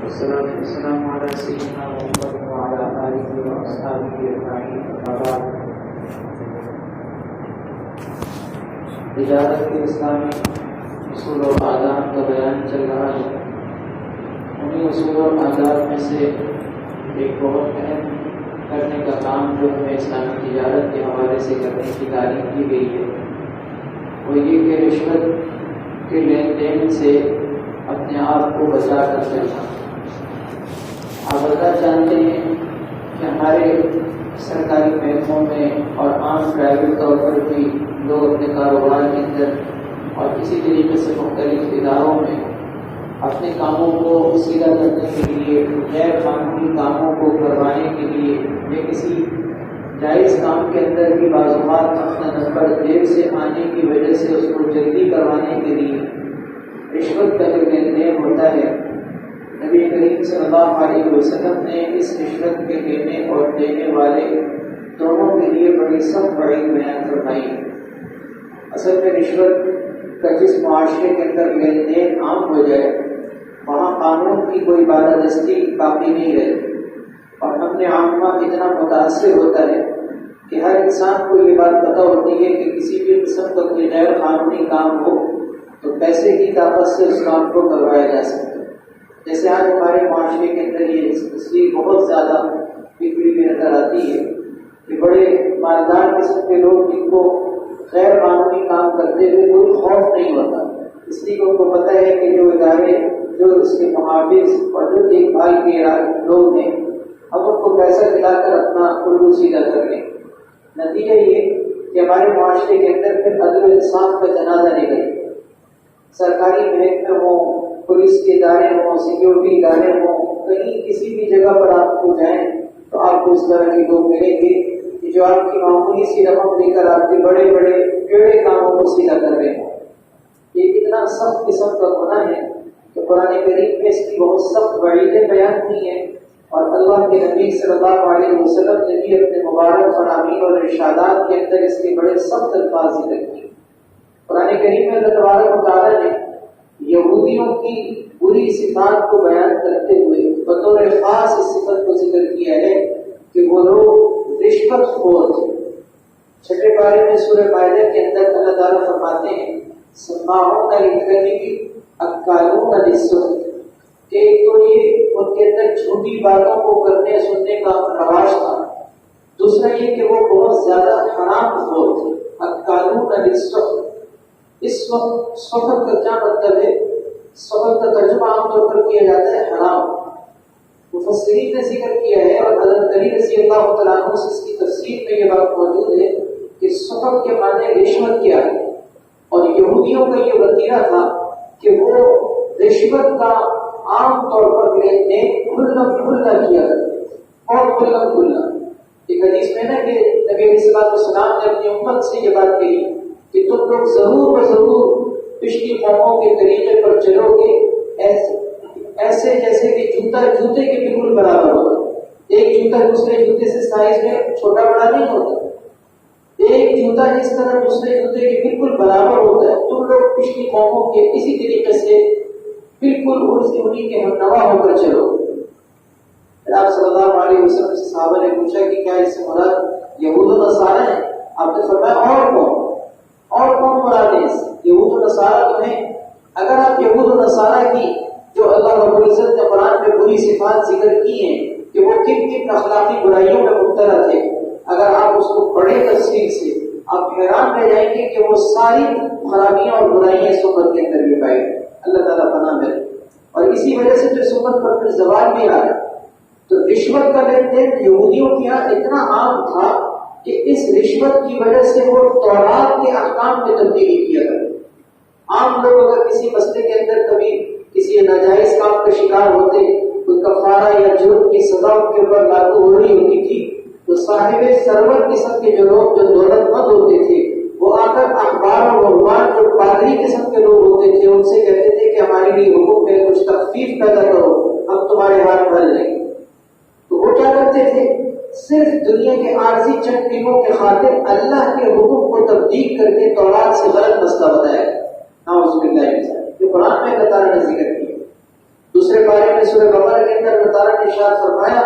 والصلاة والسلام على سيدنا محمد وعلى آله وأصحابه أجمعين. أما بعد، تجارت کے اسلامی اصول و آداب کا بیان چل رہا ہے. انہیں اصول و آداب میں سے ایک بہت اہم کرنے کا کام جو ہمیں اسلامی تجارت کے حوالے سے کرنے کی تعلیم کی گئی ہے وہ یہ کہ رشوت کے لین دین سے اپنے آپ کو بچا کر چلنا. آپ بتا جانتے ہیں کہ ہمارے سرکاری محکموں میں اور عام پرائیویٹ طور پر بھی لوگ اپنے کاروبار کے اندر اور کسی طریقے سے مختلف اداروں میں اپنے کاموں کو سیدھا کرنے کے لیے، غیر قانونی کاموں کو کروانے کے لیے یا کسی جائز کام کے اندر بھی بعض اوقات اپنا نمبر دیر سے آنے کی وجہ سے اس کو جلدی کروانے کے لیے رشوت کا جو لین دین ہوتا ہے، نبی کریم صلی اللہ علیہ وسلم نے اس رشوت کے لینے اور دینے والے دونوں کے لیے بڑی سخت وعید بیان فرمائی. اصل میں رشوت کا جس معاشرے کے اندر لین دین عام ہو جائے وہاں قانون کی کوئی بالادستی باقی نہیں رہتی، اور ہم نے عامہ اتنا متاثر ہوتا ہے کہ ہر انسان کو یہ بات پتہ ہوتی ہے کہ کسی بھی قسم کا کوئی غیر قانونی کام ہو تو پیسے کی طاقت سے اس کام کو کروایا جا سکتا ہے. جیسے آج ہمارے معاشرے کے اندر یہ تصویر بہت زیادہ بگڑی ہوئی نظر آتی ہے کہ بڑے مالدار قسم کے لوگ جن کو غیر قانونی کام کرتے ہوئے کوئی خوف نہیں ہوتا، اس لیے ان کو پتہ ہے کہ جو ادارے جو اس کے محافظ اور جو دیکھ بھال کے لوگ ہیں ہم ان کو پیسہ دلا کر اپنا الگو سیدھا کر لیں. نتیجہ یہ کہ ہمارے معاشرے کے اندر پھر عدل و انصاف کا جنازہ نکلے. سرکاری محکمے ہوں، پولیس کے ادارے ہوں، سیکورٹی ادارے ہوں، کہیں کسی بھی جگہ پر آپ کو جائیں تو آپ کو اس طرح کے لوگ ملیں گے کہ جو آپ کی معمولی سی رقم دے کر آپ کے بڑے بڑے ٹیڑھے کاموں کو سیدھا کر رہے ہیں. یہ کتنا سخت قسم کا گناہ ہے کہ قرآن کریم میں اس کی بہت سخت وعیدیں بیان ہوئی ہیں، اور اللہ کے نبی صلی اللہ علیہ وسلم نے بھی اپنے مبارک فرامین اور ارشادات کے اندر اس کے بڑے سخت الفاظ ذکر کیے. قرآن کریم میں اللہ تبارک و تعالیٰ نے یہودیوں کی بری صفات کو بیان کرتے ہوئے بطور خاص اس صفت کو ذکر کیا ہے کہ وہ لوگ رشوت خور تھے. چھٹے پارے میں سورہ مائدہ کے اندر اللہ تعالیٰ فرماتے ہیں سماعون للکذب اکالون للسحت، کہ ایک تو یہ ان کے اندر جھوٹی باتوں کو کرنے سننے کا رواج تھا، دوسرا یہ کہ وہ بہت زیادہ حرام خور تھے. اکالون للسحت، اس وقت سحت کا کیا مطلب ہے؟ سحت کا ترجمہ عام طور پر کیا جاتا ہے حرام. مفسرین نے ذکر کیا ہے اور حضرت علی رضی اللہ تعالیٰ عنہ سے اس کی تفسیر میں یہ بات موجود ہے کہ سحت کے معنی رشوت کیا ہے، اور یہودیوں کا یہ وتیرہ تھا کہ وہ رشوت کا عام طور پر لین دین کھلا کیا کرتے اور کھلا. ایک حدیث میں نا کہ نبی علیہ السلام نے اپنی امت سے یہ بات کہی کہ تم لوگ ضرور و ضرور پچھلی قوموں کے طریقے پر چلو گے ایسے جیسے کہ جوتا جوتے کے بالکل برابر ہوتا. ایک جوتا دوسرے جوتے سے سائز میں چھوٹا بڑا نہیں ہوتا، ایک جوتا جس طرح دوسرے جوتے کے بالکل برابر ہوتا ہے. تم لوگ پچھلی قوموں کے اسی طریقے سے بالکل انہیں کے ہمنوا ہو کر چلو. آپ صلی اللہ علیہ وسلم سے صحابہ نے پوچھا کہ کیا اس سے مراد یہود و نصارہ ہیں؟ آپ نے فرمایا اور کون مراد ہے؟ یہود و نصارہ تو ہیں. اگر آپ یہود و نصارہ کی جو اللہ رب العزت نے قرآن میں بری صفات ذکر کی ہیں کہ وہ کن کن اخلاقی برائیوں میں مبتلا تھے، اگر آپ اس کو بڑے تفصیل سے آپ حیران رہ جائیں گے کہ وہ ساری خرابیاں اور برائیاں اس امت کے اندر بھی پائی. اللہ تعالیٰ پناہ میں. اور اسی وجہ سے تو اس امت پر پھر زوال بھی آ گیا. تو رشوت کا لین دین یہودیوں کے یہاں اتنا عام تھا کہ اس رشوت کی وجہ سے وہ تورات کے احکام میں تبدیلی کیا کرتے. عام لوگ اگر کسی مسئلے کے اندر کبھی کسی ناجائز کام کا شکار ہوتے، کوئی کفارہ یا جرم کی سزا ان کے اوپر لاگو ہو رہی ہوتی تھی، تو صاحب سرور قسم کے جو لوگ جو دولت مند ہوتے تھے وہ آ کر اخبار اور رحمان جو پادری قسم کے لوگ ہوتے تھے ان سے کہتے تھے کہ ہمارے لیے حکم میں کچھ تخفیف پیدا کرو، ہم تمہارے ہاتھ بھر لیں گے. تو وہ کیا کرتے تھے؟ صرف دنیا کے عارضی چند ٹیموں کے خاطر اللہ کے حکم کو تبدیل کر کے تورات سے غلط مسئلہ بتایا. نعوذ باللہ. یہ قرآن میں اللہ تعالیٰ نے ذکر کیا. دوسرے بارے میں سورہ بقرہ کے اندر اللہ تعالیٰ نے ارشاد فرمایا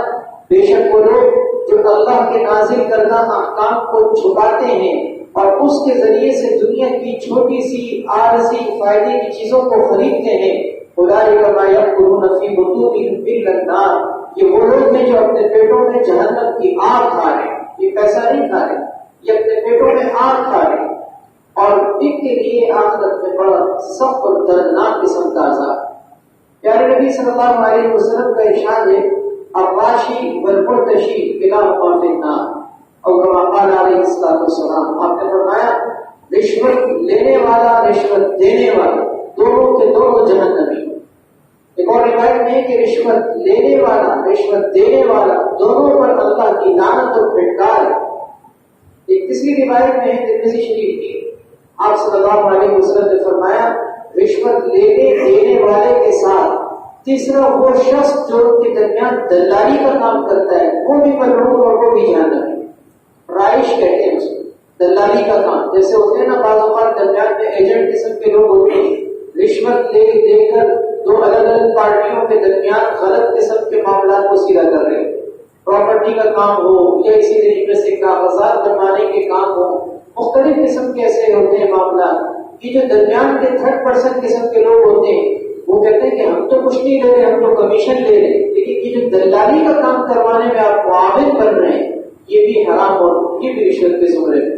بے شک وہ لوگ جو اللہ کے نازل کردہ احکام کو چھپاتے ہیں اور اس کے ذریعے سے دنیا کی چھوٹی سی عارضی فائدے کی چیزوں کو خریدتے ہیں، اولئک ما یأکلون فی بطونہم الا النار، یہ وہ لوگ ہیں جو اپنے پیٹوں میں جہنم کی آگ کھا رہے ہیں۔ یہ پیسہ نہیں کھا رہے، یہ اپنے پیٹوں میں آگ کھا رہے ہیں، اور ان کے لیے آخرت میں بڑا سخت اور دردناک قسم کا عذاب۔ پیارے نبی صلی اللہ علیہ وسلم کا ارشاد ہے الراشی والمرتشی کلاہما فی النار، اور کما قال علیہ السلام، آپ نے فرمایا رشوت لینے والا رشوت دینے والا دونوں کے دونوں جہنمی۔ ایک اور روایت میں کہ رشوت لینے والا رشوت دینے والا دونوں پر اللہ کی لعنت اور پھٹکار ہے۔ ایک تیسری روایت میں ہے ترمذی شریف کی، آپ صلی اللہ علیہ وسلم نے فرمایا رشوت لینے دینے والے کے ساتھ تیسرا وہ شخص جو ان کے درمیان دلالی کا کام کرتا ہے وہ بھی ملعون اور وہ بھی جہنمی۔ رائش کہتے ہیں اس کو، دلالی کا کام، جیسے ہوتے ہیں نا بعض اوقات درمیان میں ایجنٹ قسم کے لوگ ہوتے ہیں، رشوت لے دے کر دو الگ الگ پارٹیوں کے درمیان غلط قسم کے معاملات کو سیدھا کر رہے ہیں، پراپرٹی کا کام ہو یا اسی طریقے سے کاغذات بنوانے کے کام ہو، مختلف قسم کے ایسے ہوتے ہیں معاملات۔ یہ جو درمیان کے تھرڈ پرسن قسم کے لوگ ہوتے ہیں وہ کہتے ہیں کہ ہم تو کچھ نہیں لے رہے، ہم تو کمیشن لے رہے، لیکن یہ جو دلالی کا کام کروانے میں آپ معاون بن رہے ہیں یہ بھی حرام اور یہ بھی رشوت کے زمرے میں۔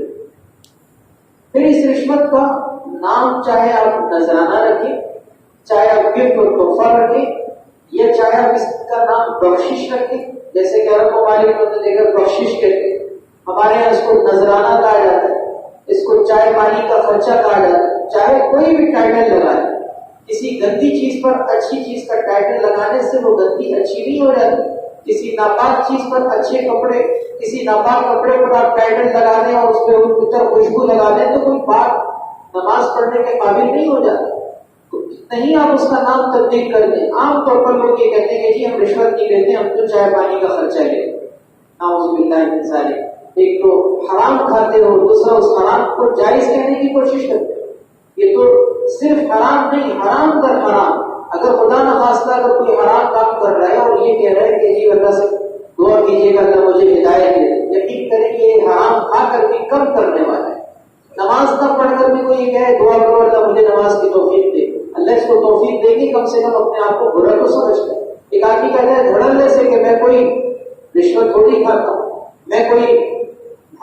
پھر اس رشوت کا نام چاہے آپ نذرانہ رکھیں، چاہے آپ گفٹ اور تحفہ رکھیں، یا چاہے آپ اس کا نام بخشش رکھیں، جیسے کہ عرب ممالک میں دیکھ کر بخشش کہتے ہیں، ہمارے یہاں اس کو نذرانہ کہا جاتا ہے، اس کو چائے پانی کا خرچہ کہا جاتا ہے۔ چاہے کوئی بھی ٹائٹل لگائے، کسی گندی چیز پر اچھی چیز کا ٹائٹل لگانے سے وہ گندی اچھی نہیں ہو جاتی، کسی ناپاک چیز پر اچھے کپڑے، کسی ناپاک کپڑے پر آپ ٹائٹل لگا دیں اور اس پہ عطر خوشبو لگا دیں تو کوئی بات نماز پڑھنے کے قابل نہیں ہو جاتا، نہیں آپ اس کا نام تبدیل کر دیں۔ عام طور پر لوگ یہ کہتے ہیں کہ جی ہم رشوت نہیں لیتے، ہم تو چائے پانی کا خرچہ لیتے ہیں۔ نعوذ باللہ من ذالک، ایک تو حرام کھاتے ہو، دوسرا اس حرام کو جائز کہنے کی کوشش کرتے ہیں۔ یہ تو صرف حرام نہیں، حرام پر حرام۔ اگر خدا نخواستہ اگر کوئی حرام کام کر رہا ہے اور یہ کہہ رہا ہے کہ جی اللہ سے دعا کیجیے گا اللہ مجھے ہدایت دے، یقین کریں کہ یہ حرام کھا کر بھی کم کرنے والا ہے۔ نماز نہ پڑھ کر بھی کوئی کہے دعا کرو اللہ مجھے نماز کی توفیق دے، اللہ اس کو توفیق دے گی، کم سے کم اپنے آپ کو برا تو سمجھتا ہے۔ ایک آدمی کہتا ہے دھڑلے سے کہ میں کوئی رشوت تھوڑی کھاتا ہوں، میں کوئی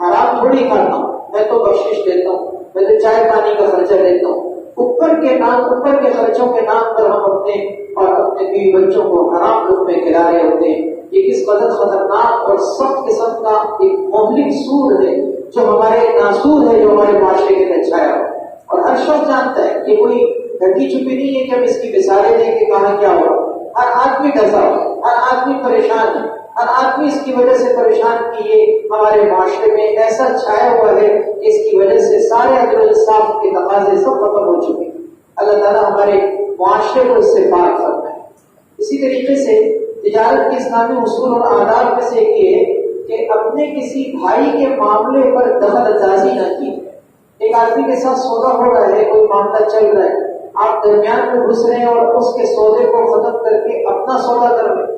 حرام تھوڑی کھاتا ہوں، میں تو بخشش دیتا ہوں، میں تو چائے پانی کا خرچہ دیتا ہوں۔ اوپر کے خرچوں کے نام پر ہم اپنے اور اپنے بیوی بچوں کو حرام لقمے کھلا رہے ہوتے ہیں۔ یہ کس قدر خطرناک اور سخت قسم کا ایک مہلک سود ہے جو ہمارے ناسور ہے، جو ہمارے معاشرے کے اندر چھایا ہوا، اور ہر شخص جانتا ہے کہ کوئی ڈھکی چھپی نہیں ہے کہ ہم اس کی مثالیں دیں کہ کہاں کیا ہوا۔ ہر آدمی ڈسا ہوا، ہر آدمی پریشان ہے، ہر آدمی اس کی وجہ سے پریشان کی یہ ہمارے معاشرے میں ایسا چھایا ہوا ہے کہ اس کی وجہ سے سارے عدل و انصاف کے تقاضے سب ختم ہو چکے ہیں۔ اللہ تعالیٰ ہمارے معاشرے کو اس سے پاک فرمائے۔ اسی طریقے سے تجارت کے اسلامی اصول اور آداب میں سے ایک یہ ہے کہ اپنے کسی بھائی کے معاملے پر دخل اندازی نہ کی۔ ایک آدمی کے ساتھ سودا ہو رہا ہے، کوئی معاملہ چل رہا ہے، آپ درمیان میں گھس رہے ہیں اور اس کے سودے کو ختم کر کے اپنا سودا کر رہے ہیں۔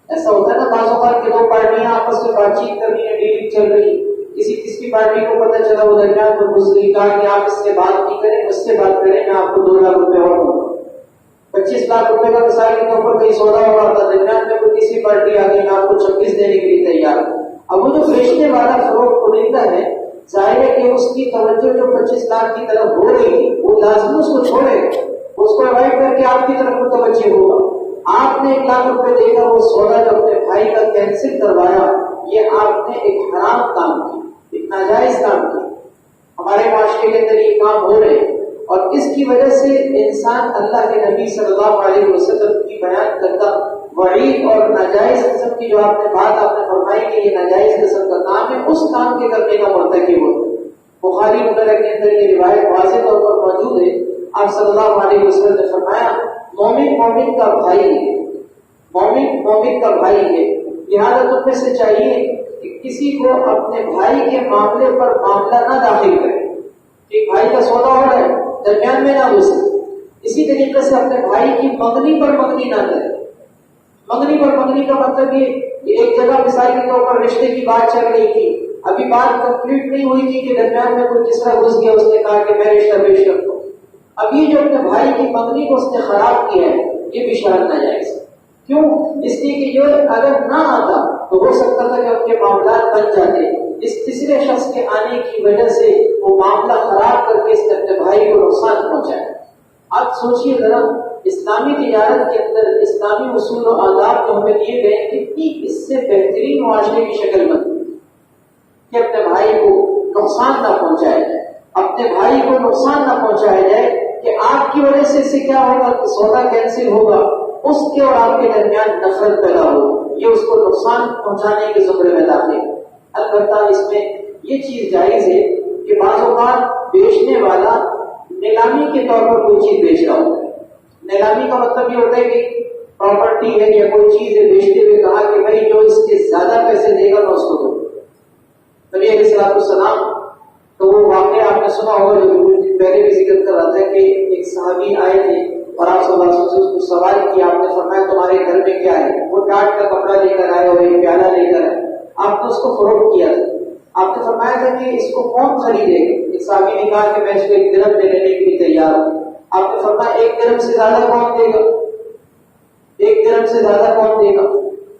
ایسا ہوتا ہے نا بعض اوقات کہ دو پارٹیاں آپس میں بات چیت کر رہی ہیں، ڈیلنگ چل رہی، کسی تیسری پارٹی کو پتہ چلا وہ درمیان میں گھس گئی، کہا کہ آپ اس سے بات نہیں کریں، مجھ سے بات کریں، میں آپ کو 2 لاکھ روپے اور دوں گا۔ 25 لاکھ روپے کا مثال کے طور پر کہیں سودا ہو رہا تھا، درمیان میں کوئی تیسری پارٹی آ گئی، آپ کو 26 دینے کے لیے تیار۔ اب وہ جو بیچنے والا فروخت کنندہ ہے، ظاہر ہے کہ اس کی توجہ جو 25 لاکھ کی طرف ہو رہی ہے وہ لازمی اس کو چھوڑے، اس کو اوائڈ کر کے آپ کی طرف متوجہ ہوگا۔ آپ نے 1 لاکھ روپے دے کر وہ سودا جو اپنے بھائی کا کینسل کروایا، یہ آپ نے ایک حرام کام کی، ایک ناجائز کام کی۔ ہمارے معاشرے کے اندر یہ کام ہو رہے ہیں اور اس کی وجہ سے انسان اللہ کے نبی صلی اللہ علیہ وسلم کی بیان کرتا وعید اور ناجائز قسم کی جو آپ نے بات آپ نے فرمائی کہ یہ ناجائز قسم کا کام ہے، اس کام کے کرنے کا مرتکب ہوتا ہے۔ بخاری وغیرہ کے اندر یہ روایت واضح طور پر موجود ہے۔ آپ صلی اللہ علیہ وسلم نے فرمایا مومن مومن کا بھائی ہے، مومن مومن کا بھائی ہے، لہٰذا تم میں سے چاہیے کہ کسی کو اپنے بھائی کے معاملے پر معاملہ نہ داخل کرے۔ ایک بھائی کا سودا ہو رہا ہے، درمیان میں نہ گھسے، اسی طریقے سے اپنے بھائی کی منگنی پر منگنی نہ کرے. منگنی پر منگنی کا مطلب یہ ایک جگہ مثال کے طور پر رشتے کی بات چل رہی تھی, ابھی بات کمپلیٹ نہیں ہوئی تھی کہ درمیان میں کوئی تیسرا گھس گیا, اس نے کہا کہ میں رشتہ پیش کر دوں. اب یہ جو اپنے بھائی کی منگنی کو اس نے خراب کیا ہے, یہ بھی شرط ناجائز. کیوں؟ اس لیے کہ یہ اگر نہ آتا تو ہو سکتا تھا کہ ان کے معاملات بن جاتے. اس تیسرے شخص کے آنے کی وجہ سے وہ معاملہ خراب کر کے اس نے اپنے بھائی کو نقصان پہنچایا. آپ سوچئے ذرا, اسلامی تجارت کے اندر اسلامی اصول و آداب جو ہمیں دیے گئے, کتنی اس سے بہترین معاشرے کی شکل بنتی کہ اپنے بھائی کو نقصان نہ پہنچایا جائے, اپنے بھائی کو نقصان نہ پہنچایا جائے کہ آپ کی وجہ سے اسے کیا ہوگا, سودا کینسل ہوگا, اس کے اور آپ کے درمیان نفرت پیدا ہوگی, یہ اس کو نقصان پہنچانے کے زمرے میں داخل ہے. البتہ اس میں یہ چیز جائز ہے کہ بعض اوقات بیچنے والا نیلامی کے طور پر کوئی چیز بیچ رہا ہوتا ہے. نیلامی کا مطلب یہ ہوتا ہے کہ پراپرٹی ہے یا کوئی چیز ہے, بیچتے ہوئے کہا کہ بھائی جو اس کے زیادہ پیسے دے گا میں اس کو دوں. نبی علیہ الصلوۃ والسلام, تو وہ واقعہ آپ نے سنا ہوگا جو کچھ دن پہلے بھی ذکر کر رہا تھا کہ ایک صحابی آئے تھے اور آپ صلی اللہ علیہ وسلم سے اس کو سوال کیا, آپ نے فرمایا تمہارے گھر میں کیا ہے؟ وہ ٹاٹ کا کپڑا لے کر آئے ہوئے, پیالہ لے کر آئے. آپ نے اس کو فروخت کیا تھا, آپ نے فرمایا تھا کہ اس کو کون خریدے گا؟ ایک صحابی نے کہا کہ میں اس کو 1 درہم دے دینے کے لیے تیار ہوں. آپ نے فرمایا 1 درہم سے زیادہ کون دے گا؟ 1 درہم سے زیادہ کون دے گا؟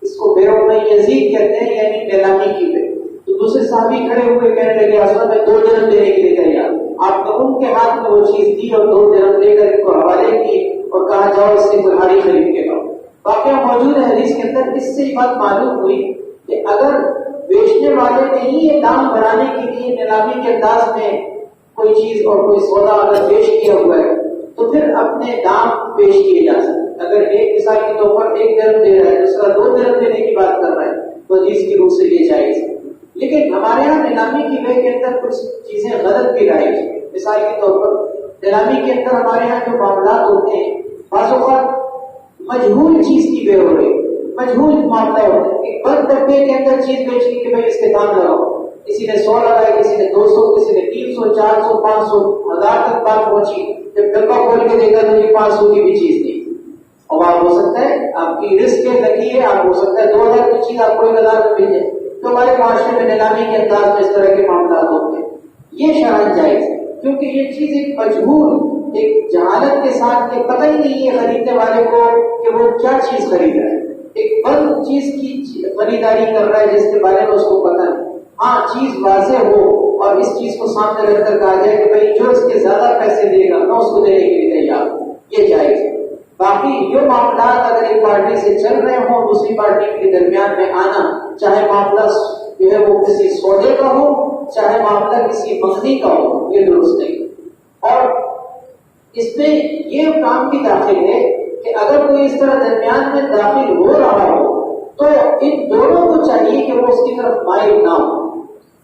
اس کو بیع میں یزید کہتے ہیں, یعنی نیلامی کی بے. تو دوسرے صحابی کھڑے ہوئے کہنے لگے اصل میں 2 درہم دینے کے لیے تیار. آپ نے ان کے ہاتھ میں وہ چیز دی اور 2 درہم لے کر ان کو حوالے کیے اور کہا جاؤ اس کی کلہاڑی خرید کے لاؤ. واقعہ موجود ہے حدیث کے اندر. اس سے یہ بات معلوم ہوئی کہ اگر بیچنے والے نے ہی یہ دام بڑھانے کے لیے نیلامی کے انداز میں کوئی چیز اور کوئی سودا اگر پیش کیا ہوا ہے تو پھر اپنے دام پیش کیے جا سکتے. اگر ایک مثال کے طور پر 1 درہم دے رہا ہے, دوسرا 2 درہم دینے کی بات کر رہا ہے, تو حدیث کی روح سے یہ جائز ہے. لیکن ہمارے یہاں نیلامی کی بے کے اندر کچھ چیزیں غلط بھی رائج ہیں. مثال کے طور پر نیلامی کے اندر ہمارے یہاں جو معاملات ہوتے ہیں, بعض اوقات مجہول چیز کی بے ہو رہی, مجہول معاملہ ہوتا ہے. ایک بند ڈبے کے اندر چیز بیچی کہ بھائی اس کے دام لگاؤ, کسی نے 100 لگائے, کسی نے 200, کسی نے 300, 400, 500, 1000 تک بات پہنچی. جب ڈبہ کھول کے دیکھا تو یہ 500 کی بھی چیز تھی. اور آپ ہو سکتا ہے آپ کی رسک لگی ہے, آپ ہو سکتا ہے 2000 کی چیز آپ کو 1000 میں مل جائے. تو ہمارے معاشرے میں نیلامی کے انداز میں اس طرح کے معاملات ہوتے ہیں. یہ شرعاً جائز ہے کیونکہ یہ چیز ایک مجبور, ایک جہالت کے ساتھ کہ پتہ ہی نہیں ہے خریدنے والے کو کہ وہ کیا چیز خرید رہا ہے. ایک بند چیز کی خریداری کر رہا ہے جس کے بارے میں اس کو پتہ نہیں. ہاں چیز واضح ہو اور اس چیز کو سامنے رکھ کر کہا جائے کہ بھائی جو اس کے زیادہ پیسے دے گا میں اس کو دینے کے لیے تیار ہوں, یہ جائز ہے. باقی جو معاملات اگر ایک پارٹی سے چل رہے ہوں, دوسری پارٹی کے درمیان میں آنا, چاہے معاملہ جو ہے وہ کسی سودے کا ہو, چاہے معاملہ کسی منگنی کا ہو, یہ درست نہیں. اور اس میں یہ کام بھی داخل ہے کہ اگر کوئی اس طرح درمیان میں داخل ہو رہا ہو تو ان دونوں کو چاہیے کہ وہ اس کی طرف مائل نہ ہو,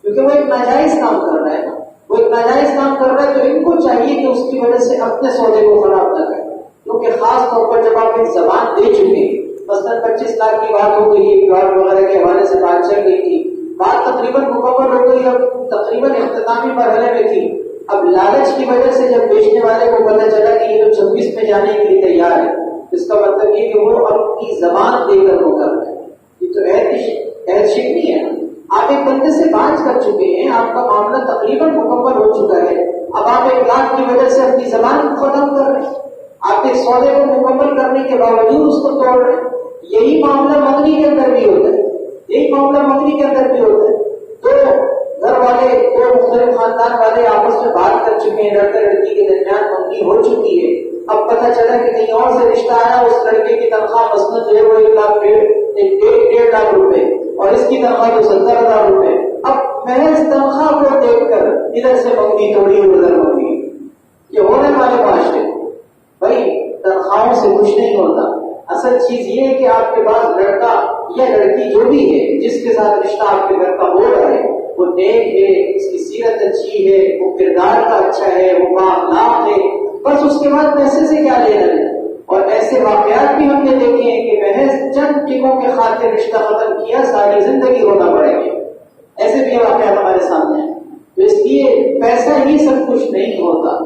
کیونکہ وہ ایک ناجائز کام کر رہا ہے. وہ ایک ناجائز کام کر رہا ہے تو ان کو چاہیے کہ اس کی وجہ سے اپنے سودے کو خراب نہ کرے. کیونکہ خاص طور پر جب آپ ایک زبان دے چکے ہیں, مثلاً 25 لاکھ کی بات ہو گئی, پلاٹ وغیرہ کے حوالے سے بات چل رہی تھی, بات تقریباً مکمل ہو گئی, اب تقریباً اختتامی مرحلے میں تھی. اب لالچ کی وجہ سے جب بیچنے والے کو پتہ چلا کہ یہ جو 26 میں جانے کے لیے تیار ہے, اس کا مطلب یہ کہ وہ اپنی زبان دے کر وہ کر رہے ہیں. یہ تو عہد شکنی ہے. آپ ایک بندے سے بات کر چکے ہیں, آپ کا معاملہ تقریباً مکمل ہو چکا ہے, اب آپ 1 لاکھ کی وجہ سے اپنی زبان کو ختم کر رہے ہیں. آپ ایک سودے کو مکمل کرنے کے باوجود اس کو توڑ رہے ہیں. یہی معاملہ منگنی کے اندر بھی ہوتا ہے, یہی معاملہ منگنی کے اندر بھی ہوتا ہے. تو گھر والے, 2 مختلف خاندان والے آپس میں بات کر چکے ہیں, لڑکے لڑکی کے درمیان منگنی ہو چکی ہے. اب پتہ چلا کہ کہیں اور سے رشتہ آیا, اس لڑکے کی تنخواہ مثلاً جو ہے وہ 1.5 لاکھ روپے اور اس کی تنخواہ تو 70,000 روپے. اب محض تنخواہ کو دیکھ کر ادھر سے منگنی توڑی, ادھر منگنی. یہ ہونے والے معاشرے بھائی تنخواہوں سے کچھ نہیں ہوتا. اصل چیز یہ ہے کہ آپ کے پاس لڑکا یا لڑکی جو بھی ہے جس کے ساتھ رشتہ آپ کے گھر کا ہو رہا ہے وہ نیک ہے, اس کی سیرت اچھی ہے, وہ کردار کا اچھا ہے, وہ بااخلاق ہے, بس اس کے بعد پیسے سے کیا لینا ہے. اور ایسے واقعات بھی ہم نے دیکھے ہیں کہ محض چند ٹکوں کے خاطر رشتہ ختم کیا, ساری زندگی ہونا پڑے گی. ایسے بھی واقعات ہمارے سامنے ہیں. تو اس لیے پیسہ ہی سب کچھ نہیں ہوتا,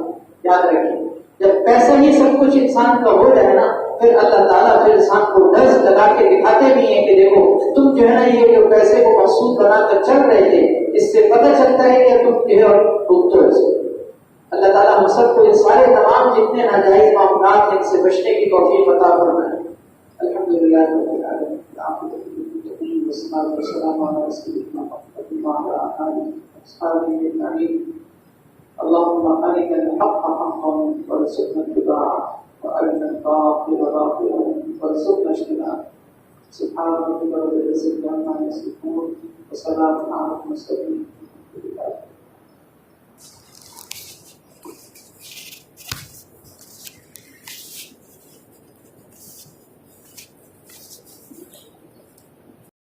یاد رکھیے. جب پیسہ ہی سب کچھ انسان کا ہو جائے نا، پھر اللہ تعالیٰ پھر انسان کو ڈرس لگا کے دکھاتے بھی ہیں کہ دیکھو تم جو ہے نا یہ جو پیسے کو مقصود بنا کر چل رہے تھے، اس سے پتہ چلتا ہے کہ تم جو ہے ڈوبتے ہو۔ اللہ تعالیٰ ہم سب کو یہ سارے تمام جتنے ناجائز معاملات ہیں ان سے بچنے کی توفیق عطا فرمائے۔ الحمدللہ رب العالمین، والصلاة والسلام على رسولنا محمد وعلى آله وأصحابه أجمعين۔ اللهم أرنا الحق حقا وارزقنا اتباعه وأرنا الباطل باطلا وارزقنا اجتنابه۔ سبحان ربك رب العزة عما يصفون وسلام على المرسلين